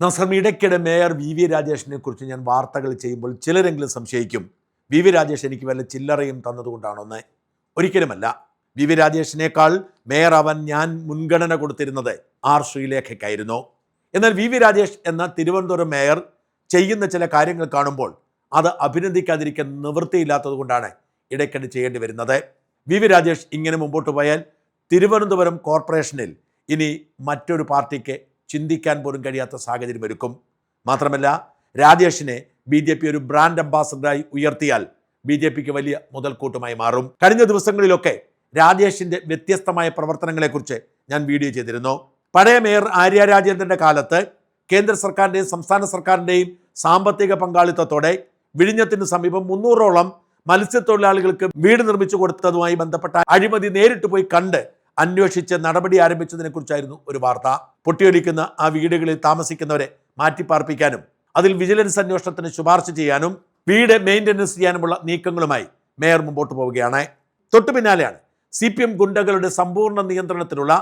നമസ്കാരം. ഇടയ്ക്കിടെ mayor V രാജേഷിനെ കുറിച്ച് ഞാൻ വാർത്തകൾ ചെയ്യുമ്പോൾ ചിലരെങ്കിലും സംശയിക്കും, വി രാജേഷ് എനിക്ക് വല്ല ചില്ലറയും തന്നതുകൊണ്ടാണോന്ന്. ഒരിക്കലുമല്ല. വി രാജേഷിനേക്കാൾ മേയർ ആവാൻ ഞാൻ മുൻഗണന കൊടുത്തിരുന്നത് ആർ ശ്രീലേഖയ്ക്കായിരുന്നു. എന്നാൽ വി രാജേഷ് എന്ന തിരുവനന്തപുരം മേയർ ചെയ്യുന്ന ചില കാര്യങ്ങൾ കാണുമ്പോൾ അത് അഭിനന്ദിക്കാതിരിക്കാൻ നിവൃത്തിയില്ലാത്തത് കൊണ്ടാണ് ഇടയ്ക്കിടെ ചെയ്യേണ്ടി വരുന്നത്. വി രാജേഷ് ഇങ്ങനെ മുമ്പോട്ട് പോയാൽ തിരുവനന്തപുരം കോർപ്പറേഷനിൽ ഇനി മറ്റൊരു പാർട്ടിക്ക് ചിന്തിക്കാൻ പോലും കഴിയാത്ത സാഹചര്യം ഒരുക്കും. മാത്രമല്ല, രാജേഷിനെ BJP ഒരു ബ്രാൻഡ് അംബാസഡറായി ഉയർത്തിയാൽ BJPക്ക് വലിയ മുതൽക്കൂട്ടുമായി മാറും. കഴിഞ്ഞ ദിവസങ്ങളിലൊക്കെ രാജേഷിന്റെ വ്യത്യസ്തമായ പ്രവർത്തനങ്ങളെക്കുറിച്ച് ഞാൻ വീഡിയോ ചെയ്തിരുന്നു. പഴയ മേയർ ആര്യ രാജേന്ദ്രന്റെ കാലത്ത് കേന്ദ്ര സർക്കാരിൻ്റെയും സംസ്ഥാന സർക്കാരിൻ്റെയും സാമ്പത്തിക പങ്കാളിത്തത്തോടെ വിഴിഞ്ഞത്തിന് സമീപം 300ഓളം മത്സ്യത്തൊഴിലാളികൾക്ക് വീട് നിർമ്മിച്ചു കൊടുത്തതുമായി ബന്ധപ്പെട്ട അഴിമതി നേരിട്ട് പോയി കണ്ട് അന്വേഷിച്ച് നടപടി ആരംഭിച്ചതിനെ കുറിച്ചായിരുന്നു ഒരു വാർത്ത. പൊട്ടിയൊലിക്കുന്ന ആ വീടുകളിൽ താമസിക്കുന്നവരെ മാറ്റിപ്പാർപ്പിക്കാനും അതിൽ വിജിലൻസ് അന്വേഷണത്തിന് ശുപാർശ ചെയ്യാനും വീട് മെയിൻ്റനൻസ് ചെയ്യാനുമുള്ള നീക്കങ്ങളുമായി മേയർ മുമ്പോട്ട് പോവുകയാണ്. തൊട്ടു പിന്നാലെയാണ് CPM ഗുണ്ടകളുടെ സമ്പൂർണ്ണ നിയന്ത്രണത്തിലുള്ള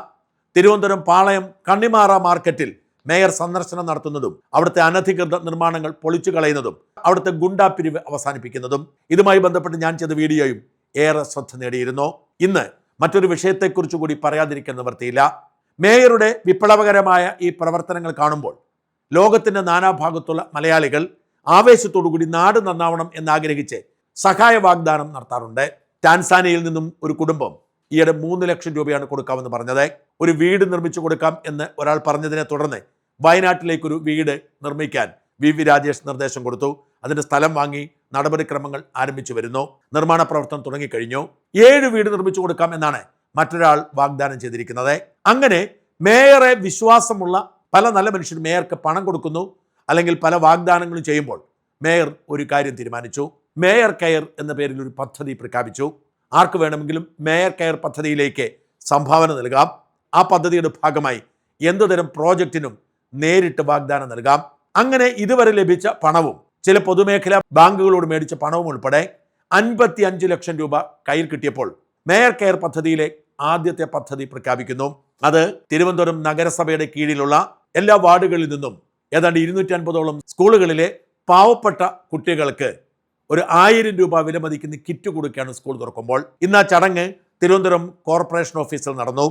തിരുവനന്തപുരം പാളയം കണ്ണിമാറ മാർക്കറ്റിൽ മേയർ സന്ദർശനം നടത്തുന്നതും അവിടുത്തെ അനധികൃത നിർമ്മാണങ്ങൾ പൊളിച്ചു കളയുന്നതും അവിടുത്തെ ഗുണ്ടാപ്പിരിവ് അവസാനിപ്പിക്കുന്നതും. ഇതുമായി ബന്ധപ്പെട്ട് ഞാൻ ചെയ്ത വീഡിയോയും ഏറെ ശ്രദ്ധ നേടിയിരുന്നു. ഇന്ന് മറ്റൊരു വിഷയത്തെക്കുറിച്ച് കൂടി പറയാതിരിക്കാൻ നിവൃത്തിയില്ല. മേയറുടെ വിപ്ലവകരമായ ഈ പ്രവർത്തനങ്ങൾ കാണുമ്പോൾ ലോകത്തിൻ്റെ നാനാഭാഗത്തുള്ള മലയാളികൾ ആവേശത്തോടുകൂടി നാട് നന്നാവണം എന്നാഗ്രഹിച്ച് സഹായ വാഗ്ദാനം നടത്താറുണ്ട്. ടാൻസാനിയയിൽ നിന്നും ഒരു കുടുംബം ഈയിടെ 3 ലക്ഷം രൂപയാണ് കൊടുക്കാമെന്ന് പറഞ്ഞത്. ഒരു വീട് നിർമ്മിച്ചു കൊടുക്കാം എന്ന് ഒരാൾ പറഞ്ഞതിനെ തുടർന്ന് വയനാട്ടിലേക്കൊരു വീട് നിർമ്മിക്കാൻ വി രാജേഷ് നിർദ്ദേശം കൊടുത്തു. അതിൻ്റെ സ്ഥലം വാങ്ങി നടപടിക്രമങ്ങൾ ആരംഭിച്ചു വരുന്നു. നിർമ്മാണ പ്രവർത്തനം തുടങ്ങിക്കഴിഞ്ഞു. 7 വീട് നിർമ്മിച്ചു കൊടുക്കാം എന്നാണ് മറ്റൊരാൾ വാഗ്ദാനം ചെയ്തിരിക്കുന്നത്. അങ്ങനെ മേയറെ വിശ്വാസമുള്ള പല നല്ല മനുഷ്യർ മേയർക്ക് പണം കൊടുക്കുന്നു, അല്ലെങ്കിൽ പല വാഗ്ദാനങ്ങളും ചെയ്യുമ്പോൾ മേയർ ഒരു കാര്യം തീരുമാനിച്ചു. മേയർ കെയർ എന്ന പേരിൽ ഒരു പദ്ധതി പ്രഖ്യാപിച്ചു. ആർക്ക് വേണമെങ്കിലും മേയർ കെയർ പദ്ധതിയിലേക്ക് സംഭാവന നൽകാം. ആ പദ്ധതിയുടെ ഭാഗമായി എന്തുതരം പ്രോജക്റ്റിനും നേരിട്ട് വാഗ്ദാനം നൽകാം. അങ്ങനെ ഇതുവരെ ലഭിച്ച പണവും ചില പൊതുമേഖലാ ബാങ്കുകളോട് മേടിച്ച പണവും ഉൾപ്പെടെ 55 ലക്ഷം രൂപ കയ്യിൽ കിട്ടിയപ്പോൾ മേയർ കെയർ പദ്ധതിയിലെ ആദ്യത്തെ പദ്ധതി പ്രഖ്യാപിക്കുന്നു. അത് തിരുവനന്തപുരം നഗരസഭയുടെ കീഴിലുള്ള എല്ലാ വാർഡുകളിൽ നിന്നും ഏതാണ്ട് 250ഓളം സ്കൂളുകളിലെ പാവപ്പെട്ട കുട്ടികൾക്ക് ഒരു 1000 രൂപ വിലമതിക്കുന്ന കിറ്റ് കൊടുക്കുകയാണ് സ്കൂൾ തുറക്കുമ്പോൾ. ഇന്ന് ആ ചടങ്ങ് തിരുവനന്തപുരം കോർപ്പറേഷൻ ഓഫീസിൽ നടന്നു.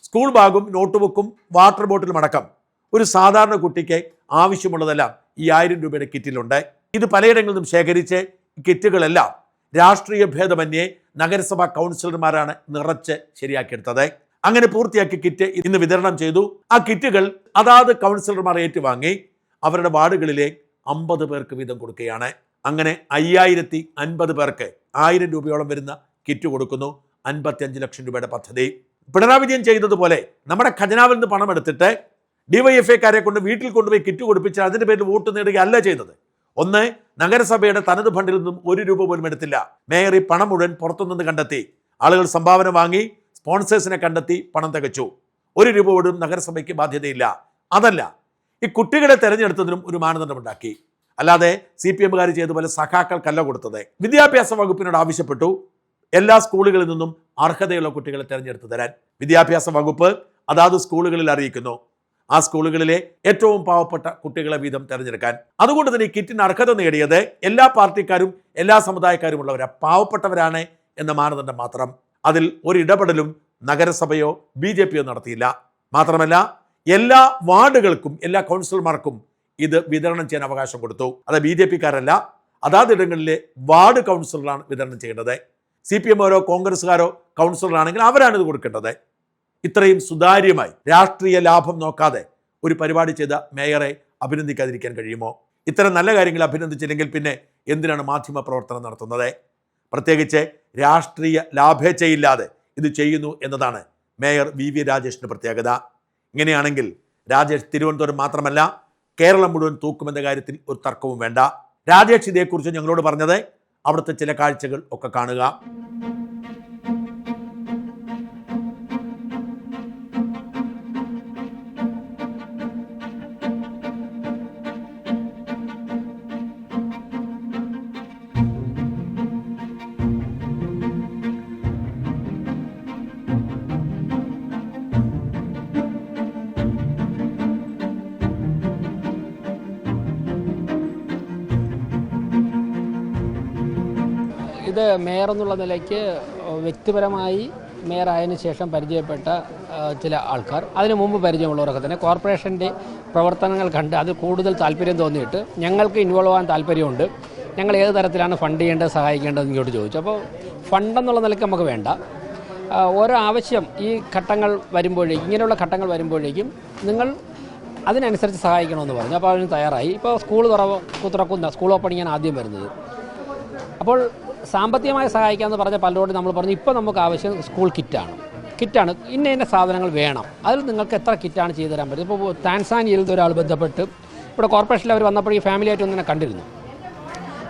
സ്കൂൾ ബാഗും നോട്ട്ബുക്കും വാട്ടർ ബോട്ടിലും അടക്കം ഒരു സാധാരണ കുട്ടിക്ക് ആവശ്യമുള്ളതെല്ലാം ഈ 1000 രൂപയുടെ കിറ്റിലുണ്ട്. ഇത് പലയിടങ്ങളിൽ നിന്നും ശേഖരിച്ച് കിറ്റുകളെല്ലാം രാഷ്ട്രീയ ഭേദമന്യേ നഗരസഭാ കൗൺസിലർമാരാണ് നിറച്ച് ശരിയാക്കിയെടുത്തത്. അങ്ങനെ പൂർത്തിയാക്കി കിറ്റ് ഇന്ന് വിതരണം ചെയ്തു. ആ കിറ്റുകൾ അതാത് കൗൺസിലർമാർ ഏറ്റുവാങ്ങി അവരുടെ വാർഡുകളിലെ 50 പേർക്ക് വീതം കൊടുക്കുകയാണ്. അങ്ങനെ 5050 പേർക്ക് 1000 രൂപയോളം വരുന്ന കിറ്റ് കൊടുക്കുന്നു. 55 ലക്ഷം രൂപയുടെ പദ്ധതി. പിണറായി വിജയൻ ചെയ്തതുപോലെ നമ്മുടെ ഖജനാവിൽ നിന്ന് പണം എടുത്തിട്ട് DYFIക്കാരെ കൊണ്ട് വീട്ടിൽ കൊണ്ടുപോയി കിറ്റ് കൊടുപ്പിച്ച് അതിൻ്റെ പേരിൽ വോട്ട് നേടുകയല്ല ചെയ്തത്. ഒന്ന്, നഗരസഭയുടെ തനത് ഫണ്ടിൽ നിന്നും 1 രൂപ പോലും എടുത്തില്ല. മേയർ ഈ പണം മുഴുവൻ പുറത്തുനിന്ന് കണ്ടെത്തി. ആളുകൾ സംഭാവന വാങ്ങി സ്പോൺസേഴ്സിനെ കണ്ടെത്തി പണം തികച്ചു. 1 രൂപ പോലും നഗരസഭയ്ക്ക് ബാധ്യതയില്ല. അതല്ല, ഈ കുട്ടികളെ തെരഞ്ഞെടുത്തതിനും ഒരു മാനദണ്ഡമുണ്ടാക്കി. അല്ലാതെ CPMകാർ ചെയ്തതുപോലെ സഖാക്കൾക്കല്ല കൊടുത്തത്. വിദ്യാഭ്യാസ വകുപ്പിനോട് ആവശ്യപ്പെട്ടു എല്ലാ സ്കൂളുകളിൽ നിന്നും അർഹതയുള്ള കുട്ടികളെ തെരഞ്ഞെടുത്ത് തരാൻ. വിദ്യാഭ്യാസ വകുപ്പ് അതാത് സ്കൂളുകളിൽ അറിയിക്കുന്നു. ആ സ്കൂളുകളിലെ ഏറ്റവും പാവപ്പെട്ട കുട്ടികളെ വീതം തിരഞ്ഞെടുക്കാൻ. അതുകൊണ്ട് തന്നെ ഈ കിറ്റിന് അർഹത നേടിയത് എല്ലാ പാർട്ടിക്കാരും എല്ലാ സമുദായക്കാരുമുള്ളവരാ, പാവപ്പെട്ടവരാണ് എന്ന മാനദണ്ഡം മാത്രം. അതിൽ ഒരു ഇടപെടലും നഗരസഭയോ BJPയോ നടത്തിയില്ല. മാത്രമല്ല, എല്ലാ വാർഡുകൾക്കും എല്ലാ കൗൺസിലർമാർക്കും ഇത് വിതരണം ചെയ്യാൻ അവകാശം കൊടുത്തു. അത് BJPക്കാരല്ല, അതാതിടങ്ങളിലെ വാർഡ് കൗൺസിലറാണ് വിതരണം ചെയ്യേണ്ടത്. CPMകാരോ കോൺഗ്രസ്സുകാരോ കൗൺസിലറാണെങ്കിൽ അവരാണ് ഇത് കൊടുക്കേണ്ടത്. ഇത്രയും സുതാര്യമായി രാഷ്ട്രീയ ലാഭം നോക്കാതെ ഒരു പരിപാടി ചെയ്ത മേയറെ അഭിനന്ദിക്കാതിരിക്കാൻ കഴിയുമോ? ഇത്തരം നല്ല കാര്യങ്ങൾ അഭിനന്ദിച്ചില്ലെങ്കിൽ പിന്നെ എന്തിനാണ് മാധ്യമ പ്രവർത്തനം നടത്തുന്നത്? പ്രത്യേകിച്ച് രാഷ്ട്രീയ ലാഭേച്ഛയില്ലാതെ ഇത് ചെയ്യുന്നു എന്നതാണ് മേയർ വി രാജേഷിൻ്റെ പ്രത്യേകത. ഇങ്ങനെയാണെങ്കിൽ രാജേഷ് തിരുവനന്തപുരം മാത്രമല്ല കേരളം മുഴുവൻ തൂക്കുമെന്ന കാര്യത്തിൽ ഒരു തർക്കവും വേണ്ട. രാജേഷ് ഇതേക്കുറിച്ച് ഞങ്ങളോട് പറഞ്ഞത് അവിടുത്തെ ചില കാഴ്ചകൾ ഒക്കെ കാണുക. ഇത് മേയർ എന്നുള്ള നിലയ്ക്ക് വ്യക്തിപരമായി മേയർ ആയതിനു ശേഷം പരിചയപ്പെട്ട ചില ആൾക്കാർ, അതിനു മുമ്പ് പരിചയമുള്ളവരൊക്കെ തന്നെ കോർപ്പറേഷൻ്റെ പ്രവർത്തനങ്ങൾ കണ്ട് അത് കൂടുതൽ താല്പര്യം തോന്നിയിട്ട് ഞങ്ങൾക്ക് ഇൻവോൾവ് ആകാൻ താല്പര്യമുണ്ട്, ഞങ്ങൾ ഏത് തരത്തിലാണ് ഫണ്ട് ചെയ്യേണ്ടത് സഹായിക്കേണ്ടതെന്ന് ഇങ്ങോട്ട് ചോദിച്ചു. അപ്പോൾ ഫണ്ടെന്നുള്ള നിലയ്ക്ക് നമുക്ക് വേണ്ട, ഓരോ ആവശ്യം ഈ ഘട്ടങ്ങൾ വരുമ്പോഴേക്കും, ഇങ്ങനെയുള്ള ഘട്ടങ്ങൾ വരുമ്പോഴേക്കും നിങ്ങൾ അതിനനുസരിച്ച് സഹായിക്കണമെന്ന് പറഞ്ഞു. അപ്പോൾ അതിന് തയ്യാറായി. ഇപ്പോൾ സ്കൂൾ തുറക്കുന്ന സ്കൂൾ ഓപ്പണിങ്ങാണ് ആദ്യം വരുന്നത്. അപ്പോൾ സാമ്പത്തികമായി സഹായിക്കാമെന്ന് പറഞ്ഞ പലരോടും നമ്മൾ പറഞ്ഞു, ഇപ്പോൾ നമുക്ക് ആവശ്യം സ്കൂൾ കിറ്റാണ്, ഇന്ന സാധനങ്ങൾ വേണം, അതിൽ നിങ്ങൾക്ക് എത്ര കിറ്റാണ് ചെയ്തു തരാൻ പറ്റും. ഇപ്പോൾ താൻസാനിയയിൽ ഒരാൾ ബന്ധപ്പെട്ട് ഇവിടെ കോർപ്പറേഷനിൽ അവർ വന്നപ്പോൾ ഈ ഫാമിലിയായിട്ട് ഒന്നിനെ കണ്ടിരുന്നു.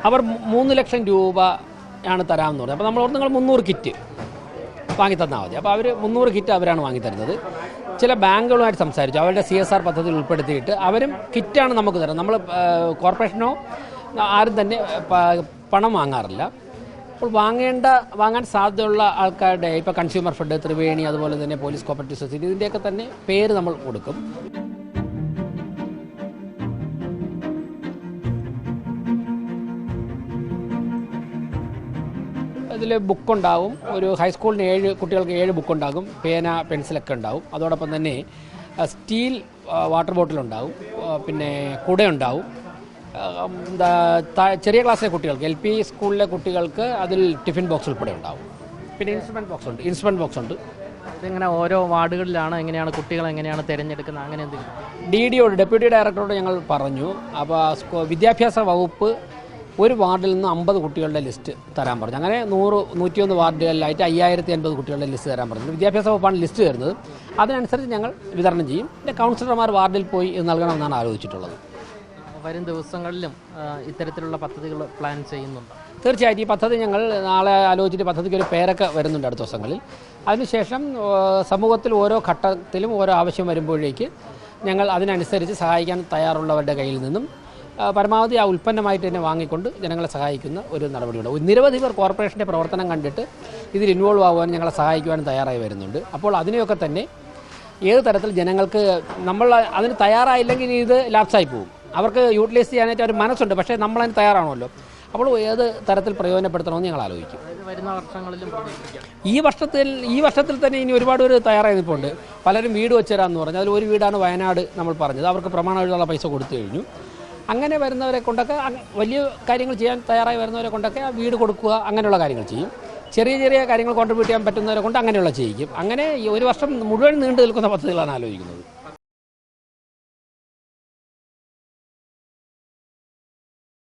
അവർ 3 ലക്ഷം രൂപയാണ് തരാമെന്ന് പറഞ്ഞു. അപ്പോൾ നമ്മൾ നിങ്ങൾ 300 കിറ്റ് വാങ്ങിത്തന്നാൽ മതി. അപ്പോൾ അവർ 300 കിറ്റ് അവരാണ് വാങ്ങിത്തരുന്നത്. ചില ബാങ്കുകളുമായിട്ട് സംസാരിച്ചു, അവരുടെ CSR പദ്ധതിയിൽ ഉൾപ്പെടുത്തിയിട്ട് അവരും കിറ്റാണ് നമുക്ക് തരുന്നത്. നമ്മൾ കോർപ്പറേഷനോ ആരും തന്നെ പണം വാങ്ങാറില്ല. അപ്പോൾ വാങ്ങാൻ സാധ്യതയുള്ള ആൾക്കാരുടെ ഇപ്പോൾ കൺസ്യൂമർ ഫെഡ്, ത്രിവേണി, അതുപോലെ തന്നെ പോലീസ് കോപ്പറേറ്റീവ് സൊസൈറ്റി, ഇതിൻ്റെയൊക്കെ തന്നെ പേര് നമ്മൾ കൊടുക്കും. ഇതിൽ ബുക്കുണ്ടാവും. ഒരു ഹൈസ്കൂളിന് 7 കുട്ടികൾക്ക് 7 ബുക്കുണ്ടാകും. പേന, പെൻസിലൊക്കെ ഉണ്ടാവും. അതോടൊപ്പം തന്നെ സ്റ്റീൽ വാട്ടർ ബോട്ടിലുണ്ടാവും. പിന്നെ കുടയുണ്ടാവും. ചെറിയ ക്ലാസ്സിലെ കുട്ടികൾക്ക്, LP സ്കൂളിലെ കുട്ടികൾക്ക് അതിൽ ടിഫിൻ ബോക്സ് ഉൾപ്പെടെ ഉണ്ടാവും. പിന്നെ ഇൻസ്ട്രുമെൻറ്റ് ബോക്സ് ഉണ്ട്. ഇതെങ്ങനെ ഓരോ വാർഡുകളിലാണ്, എങ്ങനെയാണ് കുട്ടികൾ എങ്ങനെയാണ് തിരഞ്ഞെടുക്കുന്നത്, അങ്ങനെ എന്തെങ്കിലും? DDOട്, ഡെപ്യൂട്ടി ഡയറക്ടറോട് ഞങ്ങൾ പറഞ്ഞു. അപ്പോൾ വിദ്യാഭ്യാസ വകുപ്പ് ഒരു വാർഡിൽ നിന്ന് 50 കുട്ടികളുടെ ലിസ്റ്റ് തരാൻ പറഞ്ഞു. അങ്ങനെ 101 വാർഡുകളിലായിട്ട് 5080 കുട്ടികളുടെ ലിസ്റ്റ് തരാൻ പറഞ്ഞു. വിദ്യാഭ്യാസ വകുപ്പാണ് ലിസ്റ്റ് തരുന്നത്. അതിനനുസരിച്ച് ഞങ്ങൾ വിതരണം ചെയ്യും. പിന്നെ കൗൺസിലർമാർ വാർഡിൽ പോയി ഇത് നൽകണമെന്നാണ് ആലോചിച്ചിട്ടുള്ളത്. വരും ദിവസങ്ങളിലും ഇത്തരത്തിലുള്ള പദ്ധതികൾ പ്ലാൻ ചെയ്യുന്നുണ്ട്? തീർച്ചയായിട്ടും ഈ പദ്ധതി ഞങ്ങൾ നാളെ ആലോചിച്ചിട്ട് പദ്ധതിക്ക് ഒരു പേരൊക്കെ വരുന്നുണ്ട് അടുത്ത ദിവസങ്ങളിൽ. അതിനുശേഷം സമൂഹത്തിൽ ഓരോ ഘട്ടത്തിലും ഓരോ ആവശ്യം വരുമ്പോഴേക്ക് ഞങ്ങൾ അതിനനുസരിച്ച് സഹായിക്കാൻ തയ്യാറുള്ളവരുടെ കയ്യിൽ നിന്നും പരമാവധി ആ ഉൽപ്പന്നമായിട്ട് തന്നെ വാങ്ങിക്കൊണ്ട് ജനങ്ങളെ സഹായിക്കുന്ന ഒരു നടപടിയുണ്ട്. നിരവധി പേർ കോർപ്പറേഷൻ്റെ പ്രവർത്തനം കണ്ടിട്ട് ഇതിൽ ഇൻവോൾവ് ആകുവാനും ഞങ്ങളെ സഹായിക്കുവാനും തയ്യാറായി വരുന്നുണ്ട്. അപ്പോൾ അതിനെയൊക്കെ തന്നെ ഏത് തരത്തിൽ ജനങ്ങൾക്ക് നമ്മൾ അതിന് തയ്യാറായില്ലെങ്കിൽ ഇത് ലാപ്സായി പോകും. അവർക്ക് യൂട്ടിലൈസ് ചെയ്യാനായിട്ട് ഒരു മനസ്സുണ്ട്, പക്ഷേ നമ്മളതിന് തയ്യാറാണല്ലോ. അപ്പോൾ ഏത് തരത്തിൽ പ്രയോജനപ്പെടുത്തണമെന്ന് ഞങ്ങൾ ആലോചിക്കും. വരുന്ന വർഷങ്ങളിലും ഈ വർഷത്തിൽ തന്നെ ഇനി ഒരുപാട് പേര് തയ്യാറായി നിൽപ്പുണ്ട്. പലരും വീട് വെച്ച് തരാമെന്ന് പറഞ്ഞു. അതിൽ ഒരു വീടാണ് വയനാട് നമ്മൾ പറഞ്ഞത്. അവർക്ക് പ്രമാണം എഴുതാനുള്ള പൈസ കൊടുത്തു കഴിഞ്ഞു. അങ്ങനെ വരുന്നവരെ കൊണ്ടൊക്കെ, വലിയ കാര്യങ്ങൾ ചെയ്യാൻ തയ്യാറായി വരുന്നവരെ കൊണ്ടൊക്കെ വീട് കൊടുക്കുക, അങ്ങനെയുള്ള കാര്യങ്ങൾ ചെയ്യും. ചെറിയ കാര്യങ്ങൾ കോൺട്രിബ്യൂട്ട് ചെയ്യാൻ പറ്റുന്നവരെ കൊണ്ട് അങ്ങനെയുള്ള ചെയ്യിക്കും. അങ്ങനെ ഒരു വർഷം മുഴുവൻ നീണ്ടു നിൽക്കുന്ന പദ്ധതികളാണ് ആലോചിക്കുന്നത്.